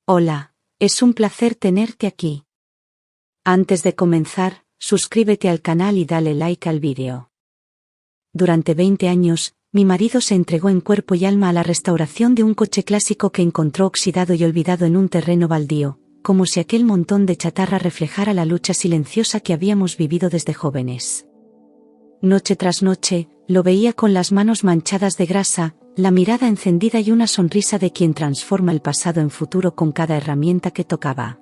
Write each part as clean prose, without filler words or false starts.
Hola, es un placer tenerte aquí. Antes de comenzar, suscríbete al canal y dale like al vídeo. Durante 20 años, mi marido se entregó en cuerpo y alma a la restauración de un coche clásico que encontró oxidado y olvidado en un terreno baldío, como si aquel montón de chatarra reflejara la lucha silenciosa que habíamos vivido desde jóvenes. Noche tras noche, lo veía con las manos manchadas de grasa, la mirada encendida y una sonrisa de quien transforma el pasado en futuro con cada herramienta que tocaba.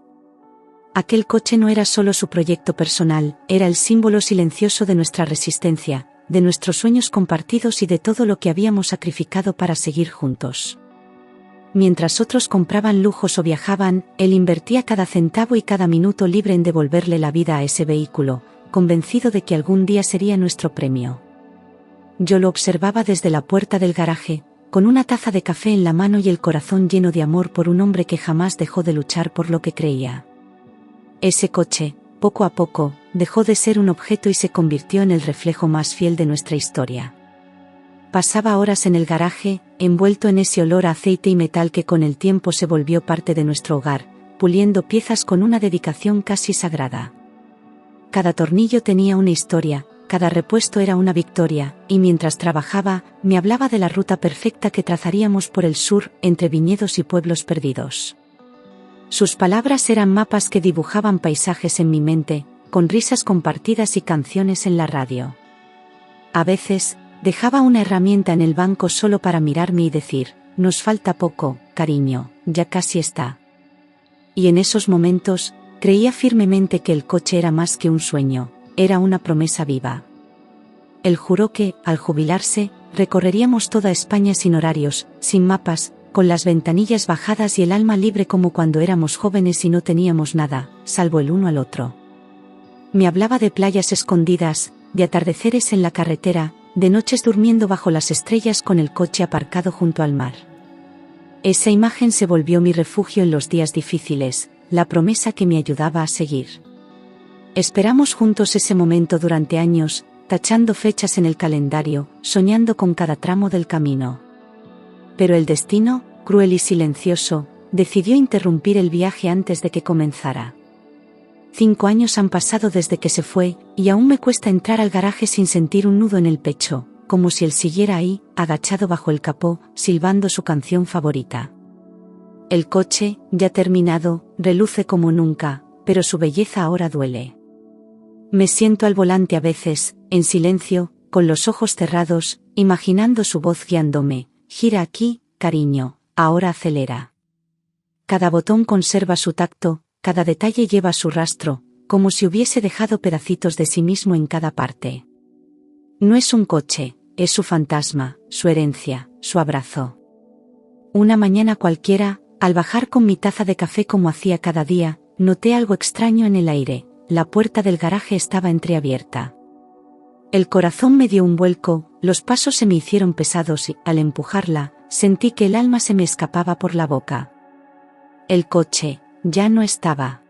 Aquel coche no era solo su proyecto personal, era el símbolo silencioso de nuestra resistencia, de nuestros sueños compartidos y de todo lo que habíamos sacrificado para seguir juntos. Mientras otros compraban lujos o viajaban, él invertía cada centavo y cada minuto libre en devolverle la vida a ese vehículo, convencido de que algún día sería nuestro premio. Yo lo observaba desde la puerta del garaje, con una taza de café en la mano y el corazón lleno de amor por un hombre que jamás dejó de luchar por lo que creía. Ese coche, poco a poco, dejó de ser un objeto y se convirtió en el reflejo más fiel de nuestra historia. Pasaba horas en el garaje, envuelto en ese olor a aceite y metal que con el tiempo se volvió parte de nuestro hogar, puliendo piezas con una dedicación casi sagrada. Cada tornillo tenía una historia, cada repuesto era una victoria, y mientras trabajaba, me hablaba de la ruta perfecta que trazaríamos por el sur, entre viñedos y pueblos perdidos. Sus palabras eran mapas que dibujaban paisajes en mi mente, con risas compartidas y canciones en la radio. A veces, dejaba una herramienta en el banco solo para mirarme y decir, nos falta poco, cariño, ya casi está. Y en esos momentos, creía firmemente que el coche era más que un sueño, era una promesa viva. Él juró que, al jubilarse, recorreríamos toda España sin horarios, sin mapas, con las ventanillas bajadas y el alma libre como cuando éramos jóvenes y no teníamos nada, salvo el uno al otro. Me hablaba de playas escondidas, de atardeceres en la carretera, de noches durmiendo bajo las estrellas con el coche aparcado junto al mar. Esa imagen se volvió mi refugio en los días difíciles, la promesa que me ayudaba a seguir. Esperamos juntos ese momento durante años, tachando fechas en el calendario, soñando con cada tramo del camino. Pero el destino, cruel y silencioso, decidió interrumpir el viaje antes de que comenzara. 5 años han pasado desde que se fue, y aún me cuesta entrar al garaje sin sentir un nudo en el pecho, como si él siguiera ahí, agachado bajo el capó, silbando su canción favorita. El coche, ya terminado, reluce como nunca, pero su belleza ahora duele. Me siento al volante a veces, en silencio, con los ojos cerrados, imaginando su voz guiándome, gira aquí, cariño, ahora acelera. Cada botón conserva su tacto, cada detalle lleva su rastro, como si hubiese dejado pedacitos de sí mismo en cada parte. No es un coche, es su fantasma, su herencia, su abrazo. Una mañana cualquiera, al bajar con mi taza de café como hacía cada día, noté algo extraño en el aire. La puerta del garaje estaba entreabierta. El corazón me dio un vuelco, los pasos se me hicieron pesados y, al empujarla, sentí que el alma se me escapaba por la boca. El coche, ya no estaba.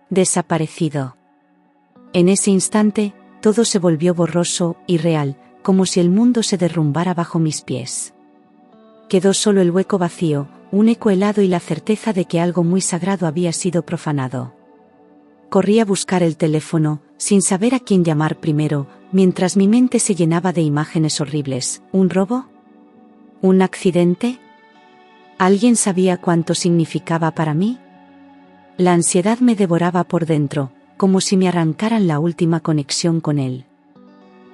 Desaparecido. En ese instante, todo se volvió borroso, irreal, como si el mundo se derrumbara bajo mis pies. Quedó solo el hueco vacío, un eco helado y la certeza de que algo muy sagrado había sido profanado. Corrí a buscar el teléfono, sin saber a quién llamar primero, mientras mi mente se llenaba de imágenes horribles. ¿Un robo? ¿Un accidente? ¿Alguien sabía cuánto significaba para mí? La ansiedad me devoraba por dentro, como si me arrancaran la última conexión con él.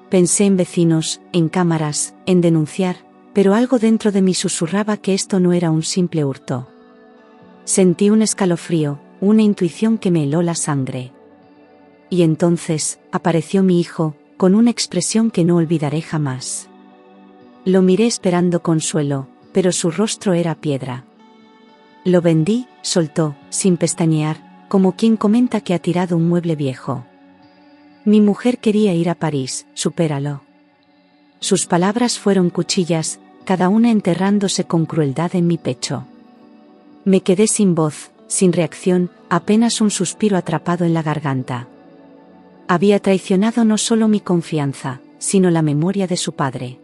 Pensé en vecinos, en cámaras, en denunciar, pero algo dentro de mí susurraba que esto no era un simple hurto. Sentí un escalofrío, una intuición que me heló la sangre. Y entonces, apareció mi hijo, con una expresión que no olvidaré jamás. Lo miré esperando consuelo, pero su rostro era piedra. Lo vendí, soltó, sin pestañear, como quien comenta que ha tirado un mueble viejo. Mi mujer quería ir a París, supéralo. Sus palabras fueron cuchillas, cada una enterrándose con crueldad en mi pecho. Me quedé sin voz, sin reacción, apenas un suspiro atrapado en la garganta. Había traicionado no solo mi confianza, sino la memoria de su padre.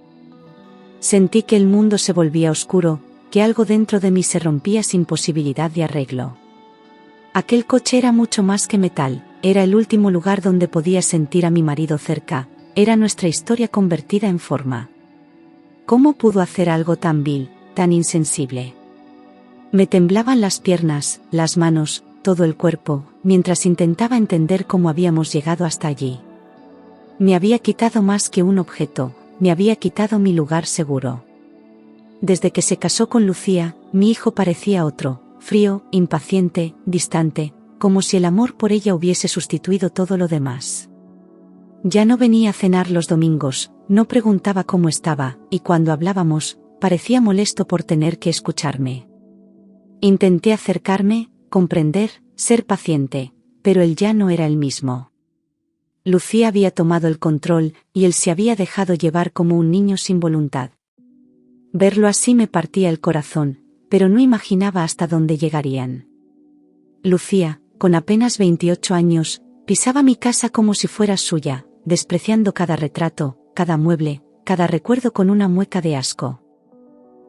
Sentí que el mundo se volvía oscuro, que algo dentro de mí se rompía sin posibilidad de arreglo. Aquel coche era mucho más que metal, era el último lugar donde podía sentir a mi marido cerca, era nuestra historia convertida en forma. ¿Cómo pudo hacer algo tan vil, tan insensible? Me temblaban las piernas, las manos, todo el cuerpo, mientras intentaba entender cómo habíamos llegado hasta allí. Me había quitado más que un objeto, me había quitado mi lugar seguro. Desde que se casó con Lucía, mi hijo parecía otro, frío, impaciente, distante, como si el amor por ella hubiese sustituido todo lo demás. Ya no venía a cenar los domingos, no preguntaba cómo estaba, y cuando hablábamos, parecía molesto por tener que escucharme. Intenté acercarme, comprender, ser paciente, pero él ya no era el mismo. Lucía había tomado el control, y él se había dejado llevar como un niño sin voluntad. Verlo así me partía el corazón, pero no imaginaba hasta dónde llegarían. Lucía, con apenas 28 años, pisaba mi casa como si fuera suya, despreciando cada retrato, cada mueble, cada recuerdo con una mueca de asco.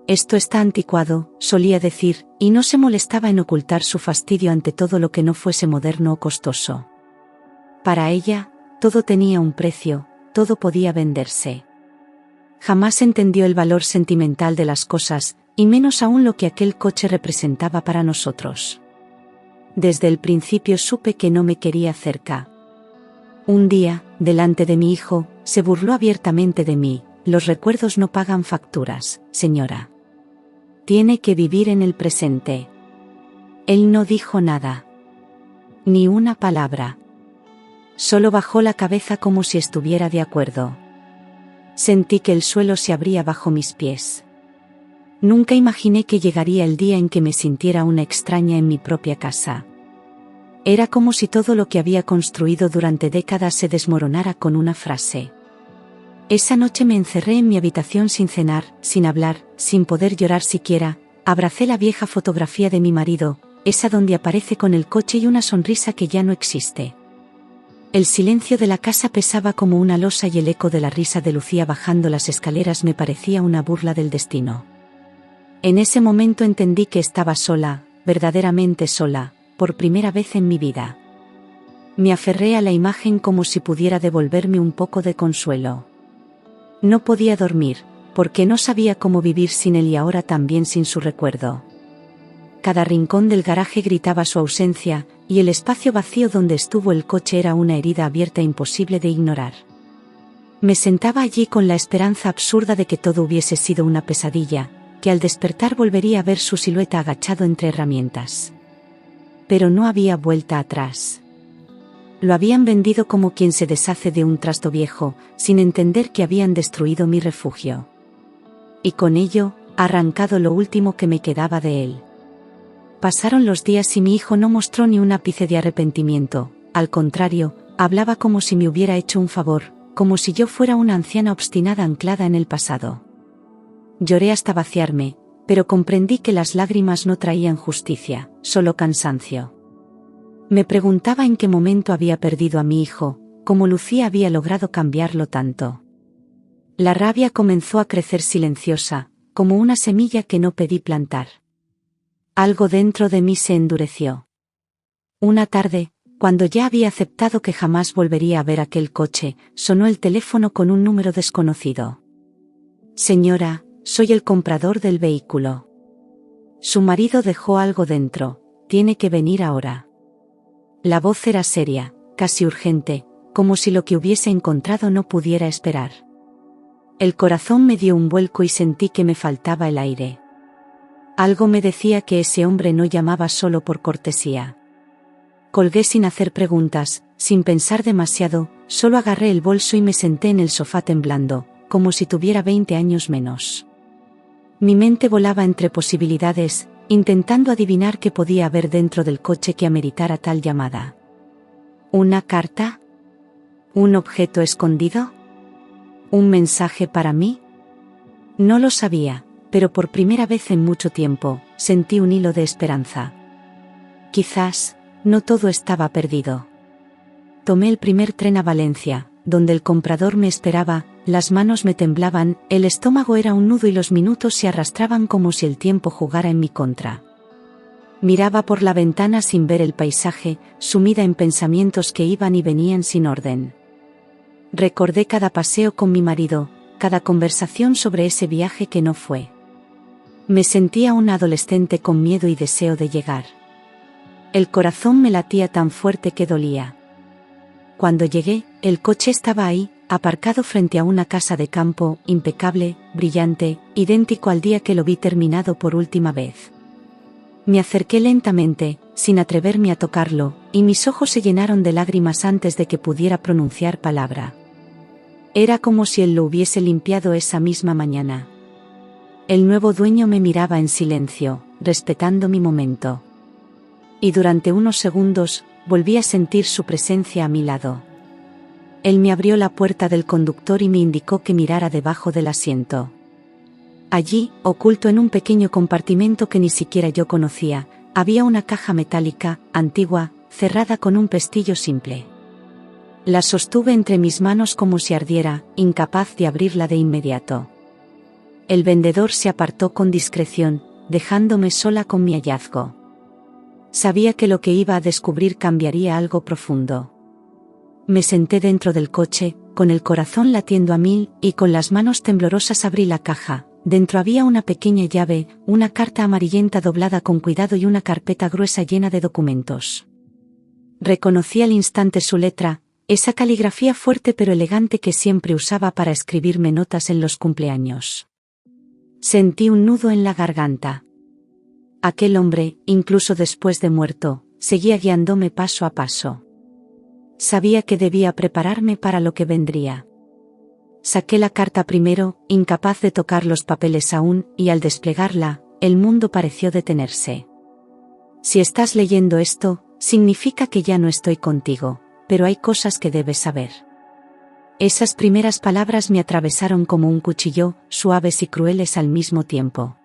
Esto está anticuado, solía decir, y no se molestaba en ocultar su fastidio ante todo lo que no fuese moderno o costoso. Para ella, todo tenía un precio, todo podía venderse. Jamás entendió el valor sentimental de las cosas, y menos aún lo que aquel coche representaba para nosotros. Desde el principio supe que no me quería cerca. Un día, delante de mi hijo, se burló abiertamente de mí: los recuerdos no pagan facturas, señora. Tiene que vivir en el presente. Él no dijo nada. Ni una palabra. Solo bajó la cabeza como si estuviera de acuerdo. Sentí que el suelo se abría bajo mis pies. Nunca imaginé que llegaría el día en que me sintiera una extraña en mi propia casa. Era como si todo lo que había construido durante décadas se desmoronara con una frase. Esa noche me encerré en mi habitación sin cenar, sin hablar, sin poder llorar siquiera. Abracé la vieja fotografía de mi marido, esa donde aparece con el coche y una sonrisa que ya no existe. El silencio de la casa pesaba como una losa y el eco de la risa de Lucía bajando las escaleras me parecía una burla del destino. En ese momento entendí que estaba sola, verdaderamente sola, por primera vez en mi vida. Me aferré a la imagen como si pudiera devolverme un poco de consuelo. No podía dormir, porque no sabía cómo vivir sin él y ahora también sin su recuerdo. Cada rincón del garaje gritaba su ausencia, y el espacio vacío donde estuvo el coche era una herida abierta imposible de ignorar. Me sentaba allí con la esperanza absurda de que todo hubiese sido una pesadilla, que al despertar volvería a ver su silueta agachado entre herramientas. Pero no había vuelta atrás. Lo habían vendido como quien se deshace de un trasto viejo, sin entender que habían destruido mi refugio. Y con ello, arrancado lo último que me quedaba de él. Pasaron los días y mi hijo no mostró ni un ápice de arrepentimiento, al contrario, hablaba como si me hubiera hecho un favor, como si yo fuera una anciana obstinada anclada en el pasado. Lloré hasta vaciarme, pero comprendí que las lágrimas no traían justicia, solo cansancio. Me preguntaba en qué momento había perdido a mi hijo, cómo Lucía había logrado cambiarlo tanto. La rabia comenzó a crecer silenciosa, como una semilla que no pedí plantar. Algo dentro de mí se endureció. Una tarde, cuando ya había aceptado que jamás volvería a ver aquel coche, sonó el teléfono con un número desconocido. Señora, soy el comprador del vehículo. Su marido dejó algo dentro, tiene que venir ahora. La voz era seria, casi urgente, como si lo que hubiese encontrado no pudiera esperar. El corazón me dio un vuelco y sentí que me faltaba el aire. Algo me decía que ese hombre no llamaba solo por cortesía. Colgué sin hacer preguntas, sin pensar demasiado, solo agarré el bolso y me senté en el sofá temblando, como si tuviera 20 años menos. Mi mente volaba entre posibilidades, intentando adivinar qué podía haber dentro del coche que ameritara tal llamada. ¿Una carta? ¿Un objeto escondido? ¿Un mensaje para mí? No lo sabía, pero por primera vez en mucho tiempo, sentí un hilo de esperanza. Quizás, no todo estaba perdido. Tomé el primer tren a Valencia, donde el comprador me esperaba, las manos me temblaban, el estómago era un nudo y los minutos se arrastraban como si el tiempo jugara en mi contra. Miraba por la ventana sin ver el paisaje, sumida en pensamientos que iban y venían sin orden. Recordé cada paseo con mi marido, cada conversación sobre ese viaje que no fue. Me sentía una adolescente con miedo y deseo de llegar. El corazón me latía tan fuerte que dolía. Cuando llegué, el coche estaba ahí, aparcado frente a una casa de campo, impecable, brillante, idéntico al día que lo vi terminado por última vez. Me acerqué lentamente, sin atreverme a tocarlo, y mis ojos se llenaron de lágrimas antes de que pudiera pronunciar palabra. Era como si él lo hubiese limpiado esa misma mañana. El nuevo dueño me miraba en silencio, respetando mi momento. Y durante unos segundos, volví a sentir su presencia a mi lado. Él me abrió la puerta del conductor y me indicó que mirara debajo del asiento. Allí, oculto en un pequeño compartimento que ni siquiera yo conocía, había una caja metálica, antigua, cerrada con un pestillo simple. La sostuve entre mis manos como si ardiera, incapaz de abrirla de inmediato. El vendedor se apartó con discreción, dejándome sola con mi hallazgo. Sabía que lo que iba a descubrir cambiaría algo profundo. Me senté dentro del coche, con el corazón latiendo a 1000, y con las manos temblorosas abrí la caja. Dentro había una pequeña llave, una carta amarillenta doblada con cuidado y una carpeta gruesa llena de documentos. Reconocí al instante su letra, esa caligrafía fuerte pero elegante que siempre usaba para escribirme notas en los cumpleaños. Sentí un nudo en la garganta. Aquel hombre, incluso después de muerto, seguía guiándome paso a paso. Sabía que debía prepararme para lo que vendría. Saqué la carta primero, incapaz de tocar los papeles aún, y al desplegarla, el mundo pareció detenerse. Si estás leyendo esto, significa que ya no estoy contigo, pero hay cosas que debes saber. Esas primeras palabras me atravesaron como un cuchillo, suaves y crueles al mismo tiempo.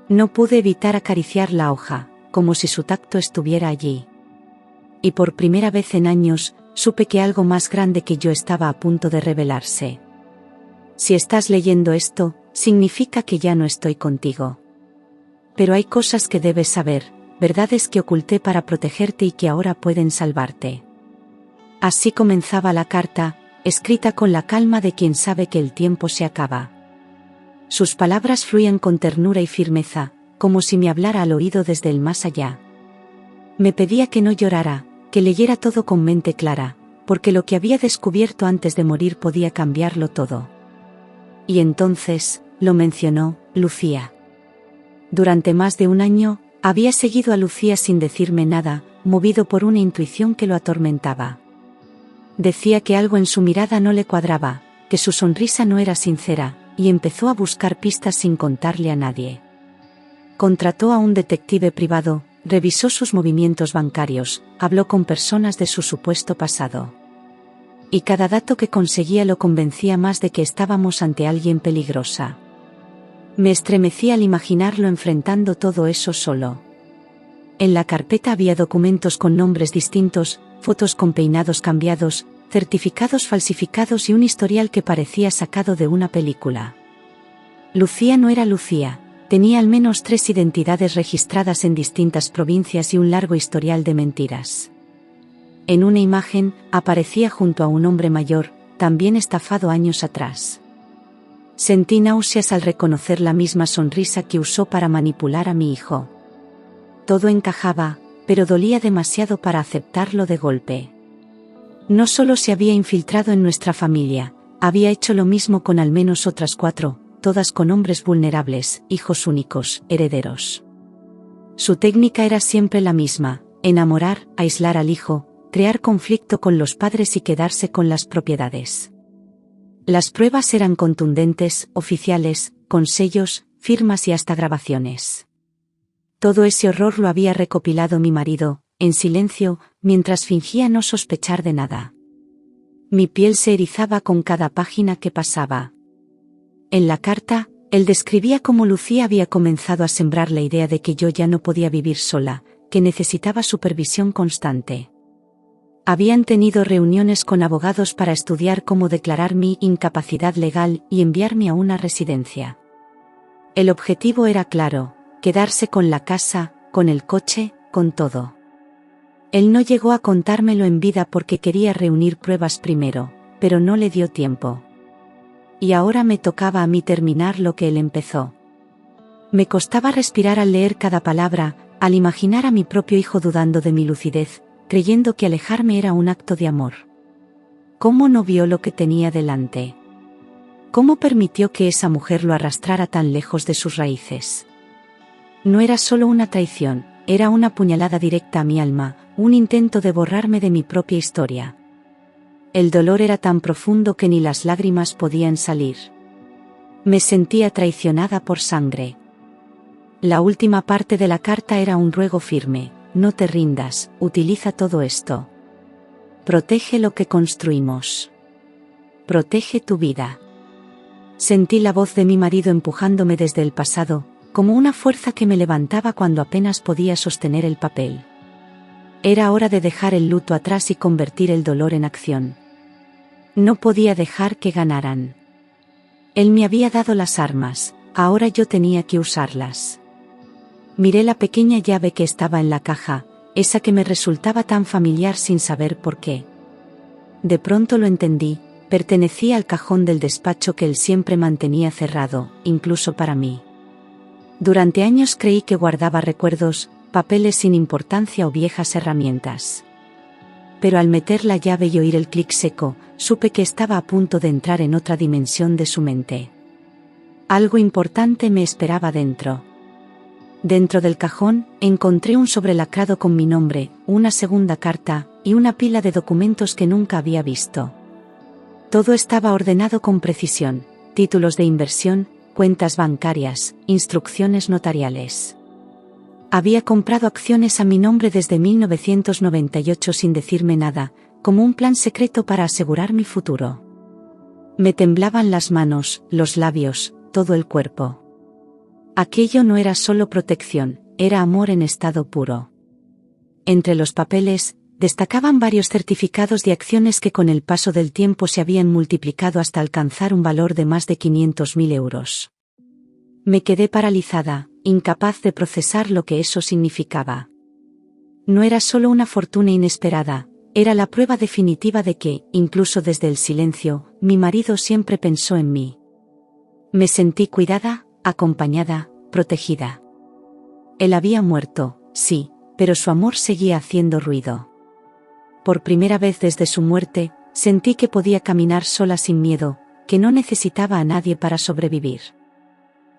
No pude evitar acariciar la hoja, como si su tacto estuviera allí. Y por primera vez en años, supe que algo más grande que yo estaba a punto de revelarse. Si estás leyendo esto, significa que ya no estoy contigo. Pero hay cosas que debes saber, verdades que oculté para protegerte y que ahora pueden salvarte. Así comenzaba la carta, escrita con la calma de quien sabe que el tiempo se acaba. Sus palabras fluían con ternura y firmeza, como si me hablara al oído desde el más allá. Me pedía que no llorara, que leyera todo con mente clara, porque lo que había descubierto antes de morir podía cambiarlo todo. Y entonces, lo mencionó, Lucía. Durante más de un año, había seguido a Lucía sin decirme nada, movido por una intuición que lo atormentaba. Decía que algo en su mirada no le cuadraba, que su sonrisa no era sincera, y empezó a buscar pistas sin contarle a nadie. Contrató a un detective privado, revisó sus movimientos bancarios, habló con personas de su supuesto pasado. Y cada dato que conseguía lo convencía más de que estábamos ante alguien peligrosa. Me estremecí al imaginarlo enfrentando todo eso solo. En la carpeta había documentos con nombres distintos, fotos con peinados cambiados, certificados falsificados y un historial que parecía sacado de una película. Lucía no era Lucía, tenía al menos 3 identidades registradas en distintas provincias y un largo historial de mentiras. En una imagen, aparecía junto a un hombre mayor, también estafado años atrás. Sentí náuseas al reconocer la misma sonrisa que usó para manipular a mi hijo. Todo encajaba, pero dolía demasiado para aceptarlo de golpe. No solo se había infiltrado en nuestra familia, había hecho lo mismo con al menos otras 4, todas con hombres vulnerables, hijos únicos, herederos. Su técnica era siempre la misma: enamorar, aislar al hijo, crear conflicto con los padres y quedarse con las propiedades. Las pruebas eran contundentes, oficiales, con sellos, firmas y hasta grabaciones. Todo ese horror lo había recopilado mi marido, en silencio, mientras fingía no sospechar de nada. Mi piel se erizaba con cada página que pasaba. En la carta, él describía cómo Lucía había comenzado a sembrar la idea de que yo ya no podía vivir sola, que necesitaba supervisión constante. Habían tenido reuniones con abogados para estudiar cómo declarar mi incapacidad legal y enviarme a una residencia. El objetivo era claro: quedarse con la casa, con el coche, con todo. Él no llegó a contármelo en vida porque quería reunir pruebas primero, pero no le dio tiempo. Y ahora me tocaba a mí terminar lo que él empezó. Me costaba respirar al leer cada palabra, al imaginar a mi propio hijo dudando de mi lucidez, creyendo que alejarme era un acto de amor. ¿Cómo no vio lo que tenía delante? ¿Cómo permitió que esa mujer lo arrastrara tan lejos de sus raíces? No era solo una traición, era una puñalada directa a mi alma, un intento de borrarme de mi propia historia. El dolor era tan profundo que ni las lágrimas podían salir. Me sentía traicionada por sangre. La última parte de la carta era un ruego firme: no te rindas, utiliza todo esto. Protege lo que construimos. Protege tu vida. Sentí la voz de mi marido empujándome desde el pasado, como una fuerza que me levantaba cuando apenas podía sostener el papel. Era hora de dejar el luto atrás y convertir el dolor en acción. No podía dejar que ganaran. Él me había dado las armas, ahora yo tenía que usarlas. Miré la pequeña llave que estaba en la caja, esa que me resultaba tan familiar sin saber por qué. De pronto lo entendí: pertenecía al cajón del despacho que él siempre mantenía cerrado, incluso para mí. Durante años creí que guardaba recuerdos, papeles sin importancia o viejas herramientas. Pero al meter la llave y oír el clic seco, supe que estaba a punto de entrar en otra dimensión de su mente. Algo importante me esperaba dentro. Dentro del cajón, encontré un sobre lacrado con mi nombre, una segunda carta, y una pila de documentos que nunca había visto. Todo estaba ordenado con precisión: títulos de inversión, cuentas bancarias, instrucciones notariales. Había comprado acciones a mi nombre desde 1998 sin decirme nada, como un plan secreto para asegurar mi futuro. Me temblaban las manos, los labios, todo el cuerpo. Aquello no era solo protección, era amor en estado puro. Entre los papeles, destacaban varios certificados de acciones que con el paso del tiempo se habían multiplicado hasta alcanzar un valor de más de 500.000 euros. Me quedé paralizada, incapaz de procesar lo que eso significaba. No era solo una fortuna inesperada, era la prueba definitiva de que, incluso desde el silencio, mi marido siempre pensó en mí. Me sentí cuidada, acompañada, protegida. Él había muerto, sí, pero su amor seguía haciendo ruido. Por primera vez desde su muerte, sentí que podía caminar sola sin miedo, que no necesitaba a nadie para sobrevivir.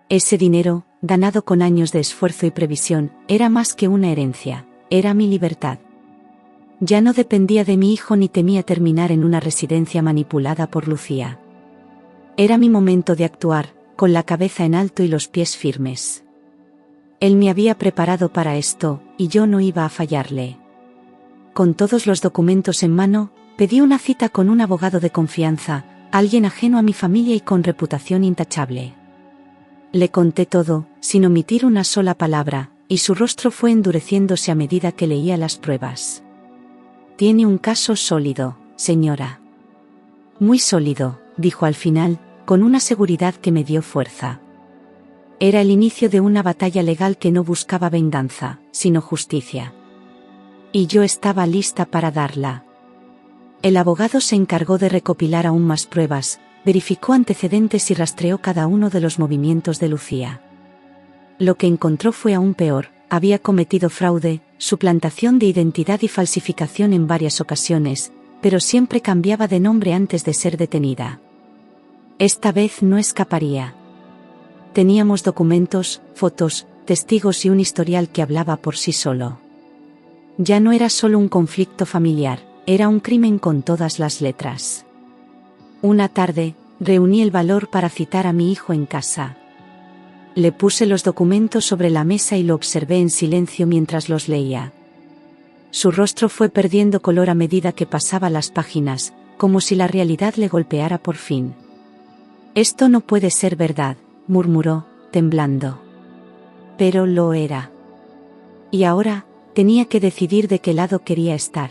Ese dinero, ganado con años de esfuerzo y previsión, era más que una herencia, era mi libertad. Ya no dependía de mi hijo ni temía terminar en una residencia manipulada por Lucía. Era mi momento de actuar, con la cabeza en alto y los pies firmes. Él me había preparado para esto, y yo no iba a fallarle. Con todos los documentos en mano, pedí una cita con un abogado de confianza, alguien ajeno a mi familia y con reputación intachable. Le conté todo, sin omitir una sola palabra, y su rostro fue endureciéndose a medida que leía las pruebas. Tiene un caso sólido, señora. Muy sólido, dijo al final, con una seguridad que me dio fuerza. Era el inicio de una batalla legal que no buscaba venganza, sino justicia. Y yo estaba lista para darla. El abogado se encargó de recopilar aún más pruebas, verificó antecedentes y rastreó cada uno de los movimientos de Lucía. Lo que encontró fue aún peor: había cometido fraude, suplantación de identidad y falsificación en varias ocasiones, pero siempre cambiaba de nombre antes de ser detenida. Esta vez no escaparía. Teníamos documentos, fotos, testigos y un historial que hablaba por sí solo. Ya no era solo un conflicto familiar, era un crimen con todas las letras. Una tarde, reuní el valor para citar a mi hijo en casa. Le puse los documentos sobre la mesa y lo observé en silencio mientras los leía. Su rostro fue perdiendo color a medida que pasaba las páginas, como si la realidad le golpeara por fin. «Esto no puede ser verdad», murmuró, temblando. Pero lo era. Y ahora, tenía que decidir de qué lado quería estar.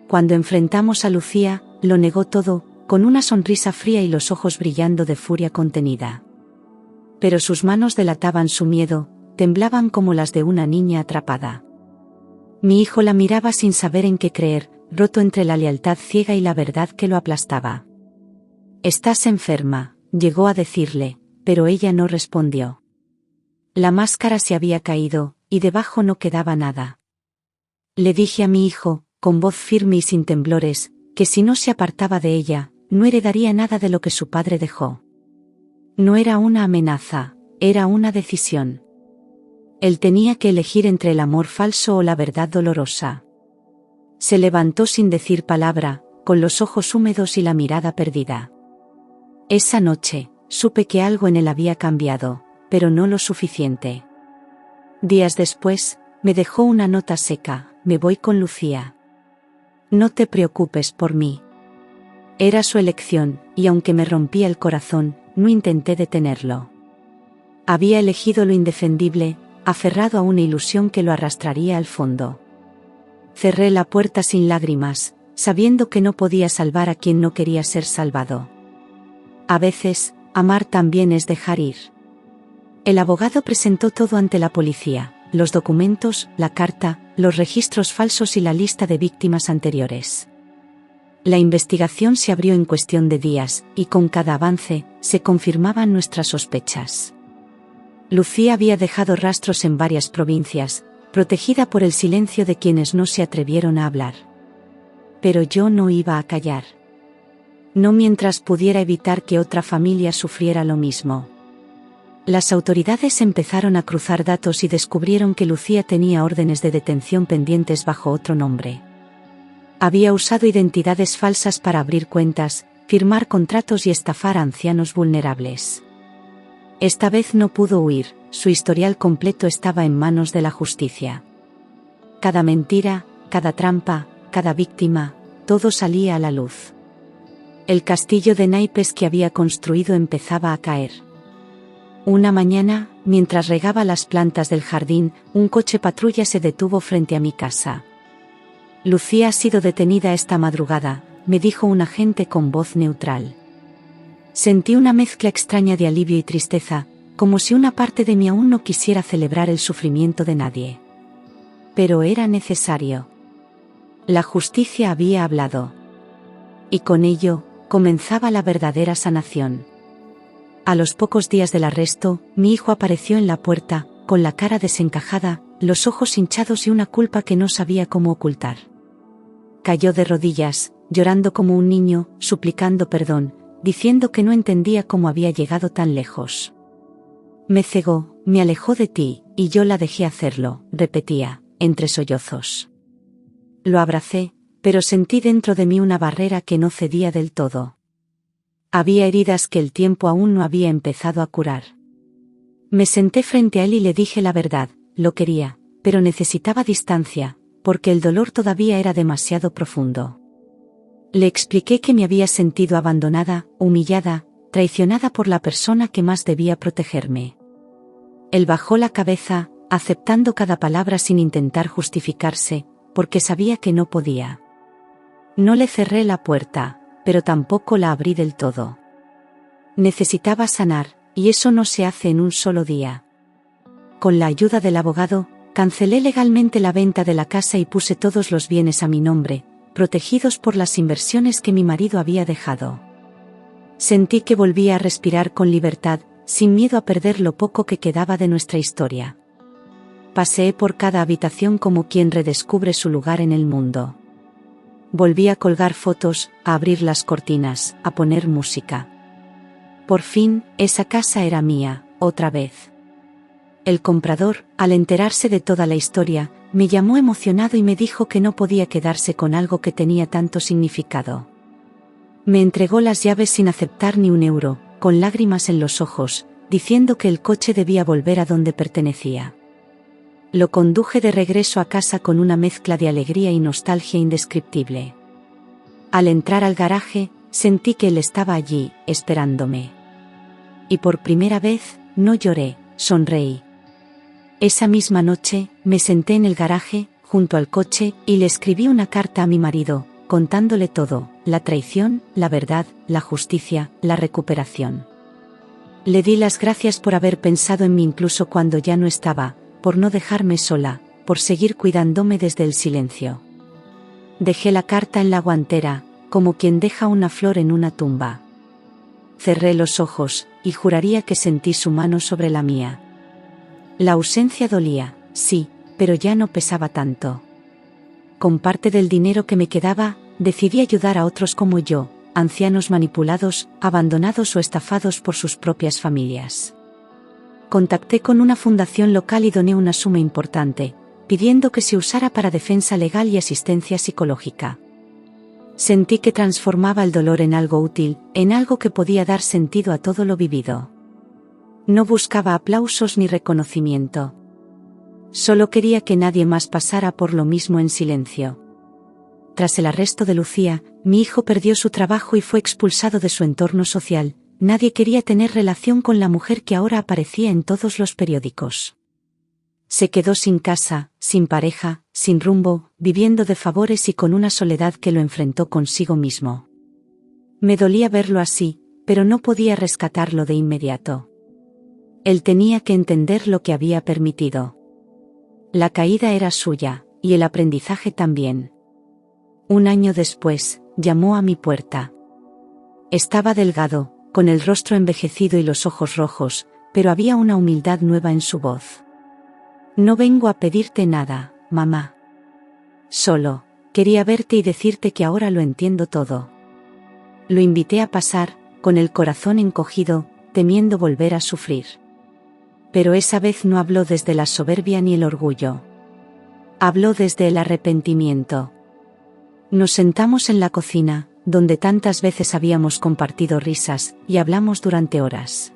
Cuando enfrentamos a Lucía, lo negó todo, con una sonrisa fría y los ojos brillando de furia contenida. Pero sus manos delataban su miedo, temblaban como las de una niña atrapada. Mi hijo la miraba sin saber en qué creer, roto entre la lealtad ciega y la verdad que lo aplastaba. «Estás enferma», llegó a decirle, pero ella no respondió. La máscara se había caído, y debajo no quedaba nada. Le dije a mi hijo, con voz firme y sin temblores, que si no se apartaba de ella, no heredaría nada de lo que su padre dejó. No era una amenaza, era una decisión. Él tenía que elegir entre el amor falso o la verdad dolorosa. Se levantó sin decir palabra, con los ojos húmedos y la mirada perdida. Esa noche, supe que algo en él había cambiado, pero no lo suficiente. Días después, me dejó una nota seca: «Me voy con Lucía. No te preocupes por mí». Era su elección, y aunque me rompía el corazón, no intenté detenerlo. Había elegido lo indefendible, aferrado a una ilusión que lo arrastraría al fondo. Cerré la puerta sin lágrimas, sabiendo que no podía salvar a quien no quería ser salvado. A veces, amar también es dejar ir. El abogado presentó todo ante la policía: los documentos, la carta, los registros falsos y la lista de víctimas anteriores. La investigación se abrió en cuestión de días, y con cada avance, se confirmaban nuestras sospechas. Lucía había dejado rastros en varias provincias, protegida por el silencio de quienes no se atrevieron a hablar. Pero yo no iba a callar. No mientras pudiera evitar que otra familia sufriera lo mismo. Las autoridades empezaron a cruzar datos y descubrieron que Lucía tenía órdenes de detención pendientes bajo otro nombre. Había usado identidades falsas para abrir cuentas, firmar contratos y estafar a ancianos vulnerables. Esta vez no pudo huir, su historial completo estaba en manos de la justicia. Cada mentira, cada trampa, cada víctima, todo salía a la luz. El castillo de naipes que había construido empezaba a caer. Una mañana, mientras regaba las plantas del jardín, un coche patrulla se detuvo frente a mi casa. «Lucía ha sido detenida esta madrugada», me dijo un agente con voz neutral. Sentí una mezcla extraña de alivio y tristeza, como si una parte de mí aún no quisiera celebrar el sufrimiento de nadie. Pero era necesario. La justicia había hablado. Y con ello, comenzaba la verdadera sanación. A los pocos días del arresto, mi hijo apareció en la puerta, con la cara desencajada, los ojos hinchados y una culpa que no sabía cómo ocultar. Cayó de rodillas, llorando como un niño, suplicando perdón, diciendo que no entendía cómo había llegado tan lejos. «Me cegó, me alejó de ti, y yo la dejé hacerlo», repetía, entre sollozos. Lo abracé, pero sentí dentro de mí una barrera que no cedía del todo. Había heridas que el tiempo aún no había empezado a curar. Me senté frente a él y le dije la verdad: lo quería, pero necesitaba distancia, porque el dolor todavía era demasiado profundo. Le expliqué que me había sentido abandonada, humillada, traicionada por la persona que más debía protegerme. Él bajó la cabeza, aceptando cada palabra sin intentar justificarse, porque sabía que no podía. No le cerré la puerta, pero tampoco la abrí del todo. Necesitaba sanar, y eso no se hace en un solo día. Con la ayuda del abogado, cancelé legalmente la venta de la casa y puse todos los bienes a mi nombre, protegidos por las inversiones que mi marido había dejado. Sentí que volvía a respirar con libertad, sin miedo a perder lo poco que quedaba de nuestra historia. Paseé por cada habitación como quien redescubre su lugar en el mundo. Volví a colgar fotos, a abrir las cortinas, a poner música. Por fin, esa casa era mía, otra vez. El comprador, al enterarse de toda la historia, me llamó emocionado y me dijo que no podía quedarse con algo que tenía tanto significado. Me entregó las llaves sin aceptar ni un euro, con lágrimas en los ojos, diciendo que el coche debía volver a donde pertenecía. Lo conduje de regreso a casa con una mezcla de alegría y nostalgia indescriptible. Al entrar al garaje, sentí que él estaba allí, esperándome. Y por primera vez, no lloré, sonreí. Esa misma noche, me senté en el garaje, junto al coche, y le escribí una carta a mi marido, contándole todo, la traición, la verdad, la justicia, la recuperación. Le di las gracias por haber pensado en mí incluso cuando ya no estaba, por no dejarme sola, por seguir cuidándome desde el silencio. Dejé la carta en la guantera, como quien deja una flor en una tumba. Cerré los ojos, y juraría que sentí su mano sobre la mía. La ausencia dolía, sí, pero ya no pesaba tanto. Con parte del dinero que me quedaba, decidí ayudar a otros como yo, ancianos manipulados, abandonados o estafados por sus propias familias. Contacté con una fundación local y doné una suma importante, pidiendo que se usara para defensa legal y asistencia psicológica. Sentí que transformaba el dolor en algo útil, en algo que podía dar sentido a todo lo vivido. No buscaba aplausos ni reconocimiento. Solo quería que nadie más pasara por lo mismo en silencio. Tras el arresto de Lucía, mi hijo perdió su trabajo y fue expulsado de su entorno social. Nadie quería tener relación con la mujer que ahora aparecía en todos los periódicos. Se quedó sin casa, sin pareja, sin rumbo, viviendo de favores y con una soledad que lo enfrentó consigo mismo. Me dolía verlo así, pero no podía rescatarlo de inmediato. Él tenía que entender lo que había permitido. La caída era suya, y el aprendizaje también. Un año después, llamó a mi puerta. Estaba delgado, con el rostro envejecido y los ojos rojos, pero había una humildad nueva en su voz. No vengo a pedirte nada, mamá. Solo, quería verte y decirte que ahora lo entiendo todo. Lo invité a pasar, con el corazón encogido, temiendo volver a sufrir. Pero esa vez no habló desde la soberbia ni el orgullo. Habló desde el arrepentimiento. Nos sentamos en la cocina, donde tantas veces habíamos compartido risas, y hablamos durante horas.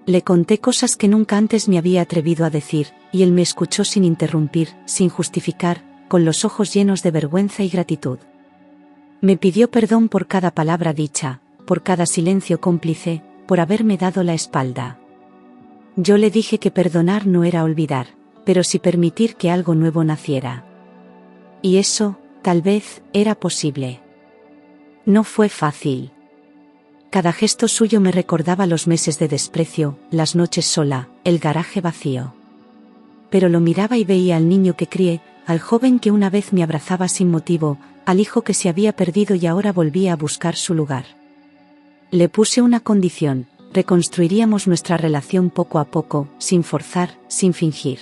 Le conté cosas que nunca antes me había atrevido a decir, y él me escuchó sin interrumpir, sin justificar, con los ojos llenos de vergüenza y gratitud. Me pidió perdón por cada palabra dicha, por cada silencio cómplice, por haberme dado la espalda. Yo le dije que perdonar no era olvidar, pero sí permitir que algo nuevo naciera. Y eso, tal vez, era posible. No fue fácil. Cada gesto suyo me recordaba los meses de desprecio, las noches sola, el garaje vacío. Pero lo miraba y veía al niño que crié, al joven que una vez me abrazaba sin motivo, al hijo que se había perdido y ahora volvía a buscar su lugar. Le puse una condición: reconstruiríamos nuestra relación poco a poco, sin forzar, sin fingir.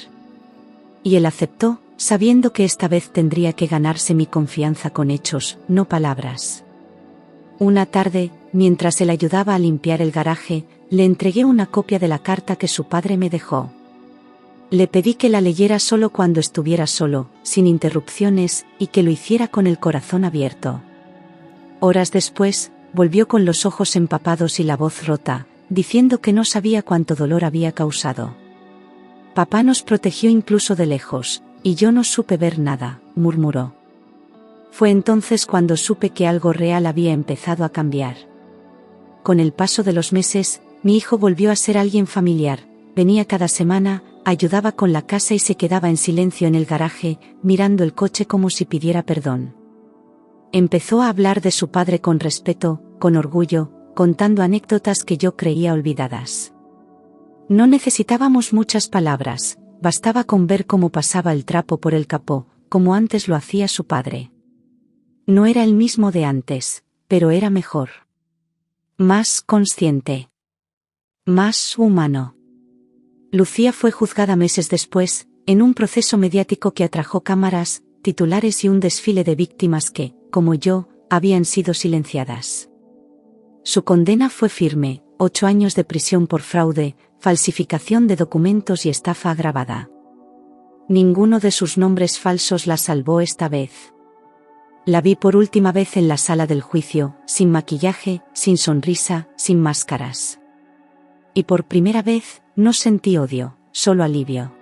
Y él aceptó, sabiendo que esta vez tendría que ganarse mi confianza con hechos, no palabras. Una tarde, mientras él ayudaba a limpiar el garaje, le entregué una copia de la carta que su padre me dejó. Le pedí que la leyera solo cuando estuviera solo, sin interrupciones, y que lo hiciera con el corazón abierto. Horas después, volvió con los ojos empapados y la voz rota, diciendo que no sabía cuánto dolor había causado. Papá nos protegió incluso de lejos, y yo no supe ver nada, murmuró. Fue entonces cuando supe que algo real había empezado a cambiar. Con el paso de los meses, mi hijo volvió a ser alguien familiar, venía cada semana, ayudaba con la casa y se quedaba en silencio en el garaje, mirando el coche como si pidiera perdón. Empezó a hablar de su padre con respeto, con orgullo, contando anécdotas que yo creía olvidadas. No necesitábamos muchas palabras, bastaba con ver cómo pasaba el trapo por el capó, como antes lo hacía su padre. No era el mismo de antes, pero era mejor. Más consciente. Más humano. Lucía fue juzgada meses después, en un proceso mediático que atrajo cámaras, titulares y un desfile de víctimas que, como yo, habían sido silenciadas. Su condena fue firme: 8 años de prisión por fraude, falsificación de documentos y estafa agravada. Ninguno de sus nombres falsos la salvó esta vez. La vi por última vez en la sala del juicio, sin maquillaje, sin sonrisa, sin máscaras. Y por primera vez, no sentí odio, solo alivio.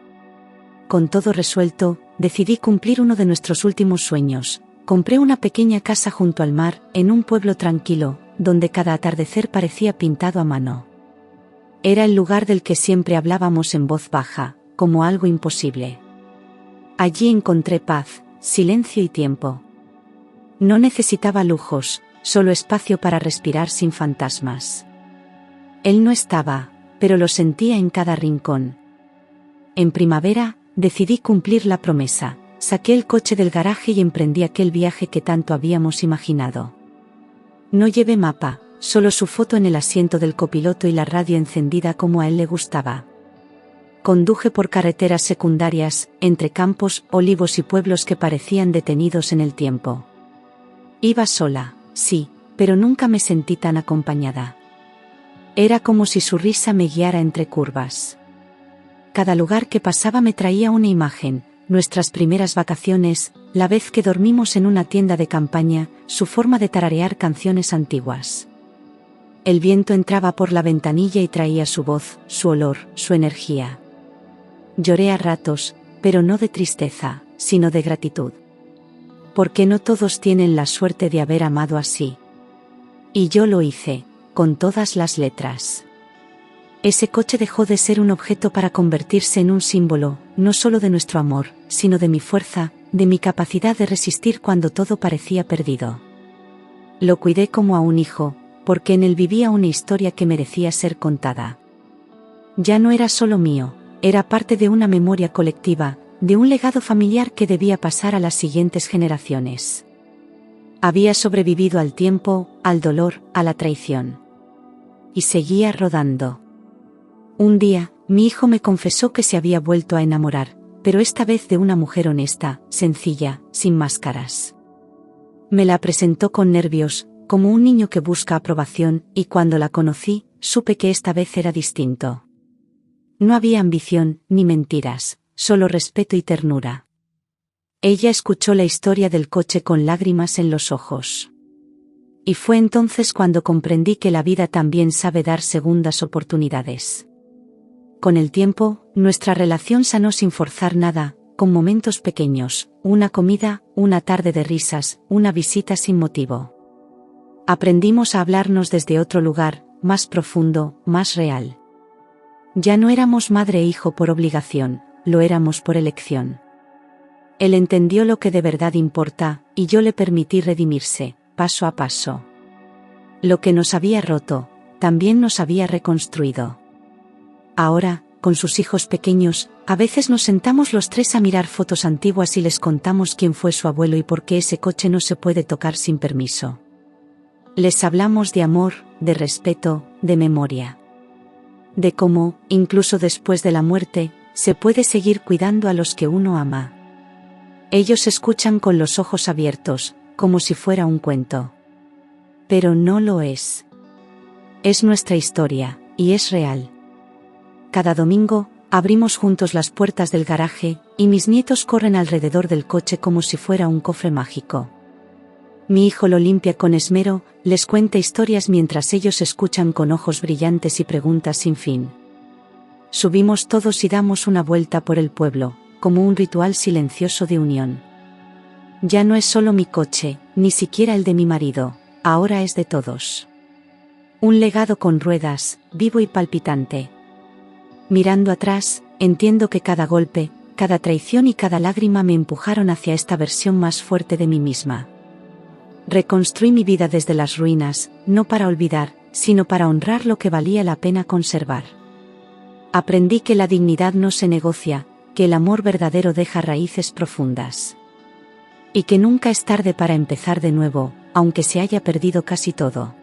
Con todo resuelto, decidí cumplir uno de nuestros últimos sueños. Compré una pequeña casa junto al mar, en un pueblo tranquilo, donde cada atardecer parecía pintado a mano. Era el lugar del que siempre hablábamos en voz baja, como algo imposible. Allí encontré paz, silencio y tiempo. No necesitaba lujos, solo espacio para respirar sin fantasmas. Él no estaba, pero lo sentía en cada rincón. En primavera, decidí cumplir la promesa. Saqué el coche del garaje y emprendí aquel viaje que tanto habíamos imaginado. No llevé mapa, solo su foto en el asiento del copiloto y la radio encendida como a él le gustaba. Conduje por carreteras secundarias, entre campos, olivos y pueblos que parecían detenidos en el tiempo. Iba sola, sí, pero nunca me sentí tan acompañada. Era como si su risa me guiara entre curvas. Cada lugar que pasaba me traía una imagen, nuestras primeras vacaciones, la vez que dormimos en una tienda de campaña, su forma de tararear canciones antiguas. El viento entraba por la ventanilla y traía su voz, su olor, su energía. Lloré a ratos, pero no de tristeza, sino de gratitud. Porque no todos tienen la suerte de haber amado así. Y yo lo hice, con todas las letras. Ese coche dejó de ser un objeto para convertirse en un símbolo, no solo de nuestro amor, sino de mi fuerza, de mi capacidad de resistir cuando todo parecía perdido. Lo cuidé como a un hijo, porque en él vivía una historia que merecía ser contada. Ya no era solo mío, era parte de una memoria colectiva, de un legado familiar que debía pasar a las siguientes generaciones. Había sobrevivido al tiempo, al dolor, a la traición. Y seguía rodando. Un día, mi hijo me confesó que se había vuelto a enamorar, pero esta vez de una mujer honesta, sencilla, sin máscaras. Me la presentó con nervios, como un niño que busca aprobación, y cuando la conocí, supe que esta vez era distinto. No había ambición, ni mentiras, solo respeto y ternura. Ella escuchó la historia del coche con lágrimas en los ojos. Y fue entonces cuando comprendí que la vida también sabe dar segundas oportunidades. Con el tiempo, nuestra relación sanó sin forzar nada, con momentos pequeños, una comida, una tarde de risas, una visita sin motivo. Aprendimos a hablarnos desde otro lugar, más profundo, más real. Ya no éramos madre e hijo por obligación, lo éramos por elección. Él entendió lo que de verdad importa, y yo le permití redimirse, paso a paso. Lo que nos había roto, también nos había reconstruido. Ahora, con sus hijos pequeños, a veces nos sentamos los tres a mirar fotos antiguas y les contamos quién fue su abuelo y por qué ese coche no se puede tocar sin permiso. Les hablamos de amor, de respeto, de memoria. De cómo, incluso después de la muerte, se puede seguir cuidando a los que uno ama. Ellos escuchan con los ojos abiertos, como si fuera un cuento. Pero no lo es. Es nuestra historia, y es real. Cada domingo, abrimos juntos las puertas del garaje, y mis nietos corren alrededor del coche como si fuera un cofre mágico. Mi hijo lo limpia con esmero, les cuenta historias mientras ellos escuchan con ojos brillantes y preguntas sin fin. Subimos todos y damos una vuelta por el pueblo, como un ritual silencioso de unión. Ya no es solo mi coche, ni siquiera el de mi marido, ahora es de todos. Un legado con ruedas, vivo y palpitante. Mirando atrás, entiendo que cada golpe, cada traición y cada lágrima me empujaron hacia esta versión más fuerte de mí misma. Reconstruí mi vida desde las ruinas, no para olvidar, sino para honrar lo que valía la pena conservar. Aprendí que la dignidad no se negocia, que el amor verdadero deja raíces profundas. Y que nunca es tarde para empezar de nuevo, aunque se haya perdido casi todo.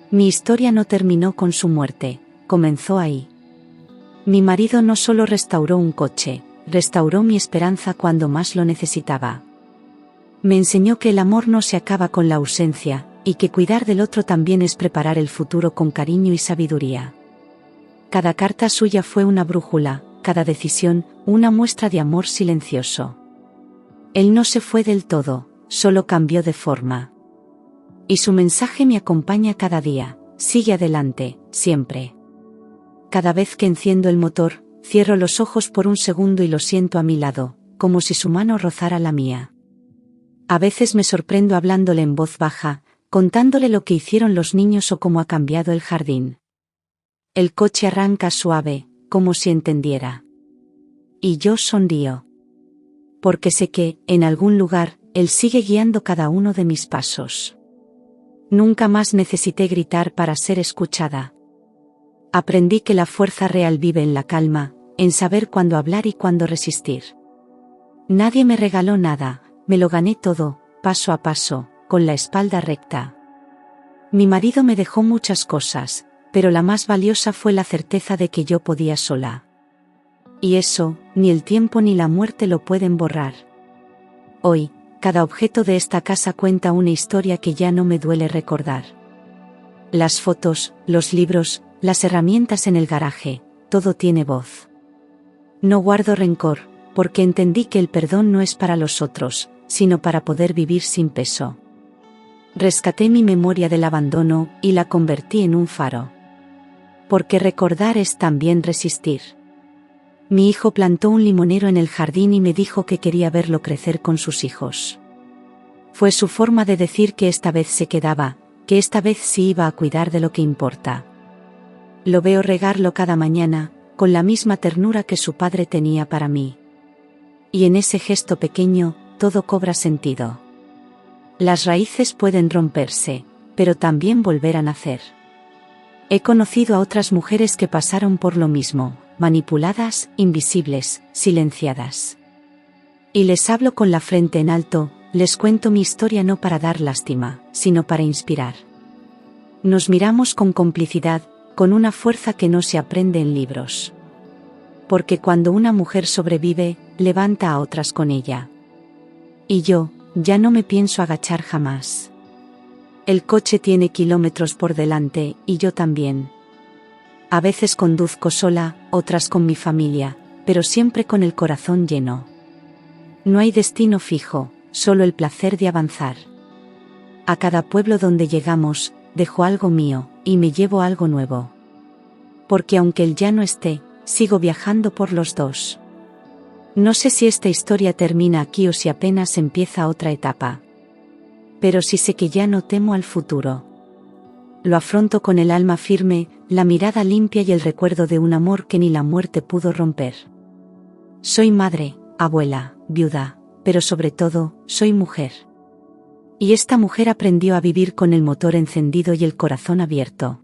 Mi historia no terminó con su muerte, comenzó ahí. Mi marido no solo restauró un coche, restauró mi esperanza cuando más lo necesitaba. Me enseñó que el amor no se acaba con la ausencia, y que cuidar del otro también es preparar el futuro con cariño y sabiduría. Cada carta suya fue una brújula, cada decisión, una muestra de amor silencioso. Él no se fue del todo, solo cambió de forma. Y su mensaje me acompaña cada día, sigue adelante, siempre. Cada vez que enciendo el motor, cierro los ojos por un segundo y lo siento a mi lado, como si su mano rozara la mía. A veces me sorprendo hablándole en voz baja, contándole lo que hicieron los niños o cómo ha cambiado el jardín. El coche arranca suave, como si entendiera. Y yo sonrío. Porque sé que, en algún lugar, Él sigue guiando cada uno de mis pasos. Nunca más necesité gritar para ser escuchada. Aprendí que la fuerza real vive en la calma, en saber cuándo hablar y cuándo resistir. Nadie me regaló nada, me lo gané todo, paso a paso, con la espalda recta. Mi marido me dejó muchas cosas, pero la más valiosa fue la certeza de que yo podía sola. Y eso, ni el tiempo ni la muerte lo pueden borrar. Hoy, cada objeto de esta casa cuenta una historia que ya no me duele recordar. Las fotos, los libros, las herramientas en el garaje, todo tiene voz. No guardo rencor, porque entendí que el perdón no es para los otros, sino para poder vivir sin peso. Rescaté mi memoria del abandono y la convertí en un faro. Porque recordar es también resistir. Mi hijo plantó un limonero en el jardín y me dijo que quería verlo crecer con sus hijos. Fue su forma de decir que esta vez se quedaba, que esta vez sí iba a cuidar de lo que importa. Lo veo regarlo cada mañana, con la misma ternura que su padre tenía para mí. Y en ese gesto pequeño, todo cobra sentido. Las raíces pueden romperse, pero también volver a nacer. He conocido a otras mujeres que pasaron por lo mismo, manipuladas, invisibles, silenciadas. Y les hablo con la frente en alto, les cuento mi historia no para dar lástima, sino para inspirar. Nos miramos con complicidad, con una fuerza que no se aprende en libros. Porque cuando una mujer sobrevive, levanta a otras con ella. Y yo, ya no me pienso agachar jamás. El coche tiene kilómetros por delante, y yo también. A veces conduzco sola, otras con mi familia, pero siempre con el corazón lleno. No hay destino fijo, solo el placer de avanzar. A cada pueblo donde llegamos, dejo algo mío, y me llevo algo nuevo. Porque aunque él ya no esté, sigo viajando por los dos. No sé si esta historia termina aquí o si apenas empieza otra etapa. Pero sí sé que ya no temo al futuro. Lo afronto con el alma firme, la mirada limpia y el recuerdo de un amor que ni la muerte pudo romper. Soy madre, abuela, viuda, pero sobre todo, soy mujer. Y esta mujer aprendió a vivir con el motor encendido y el corazón abierto.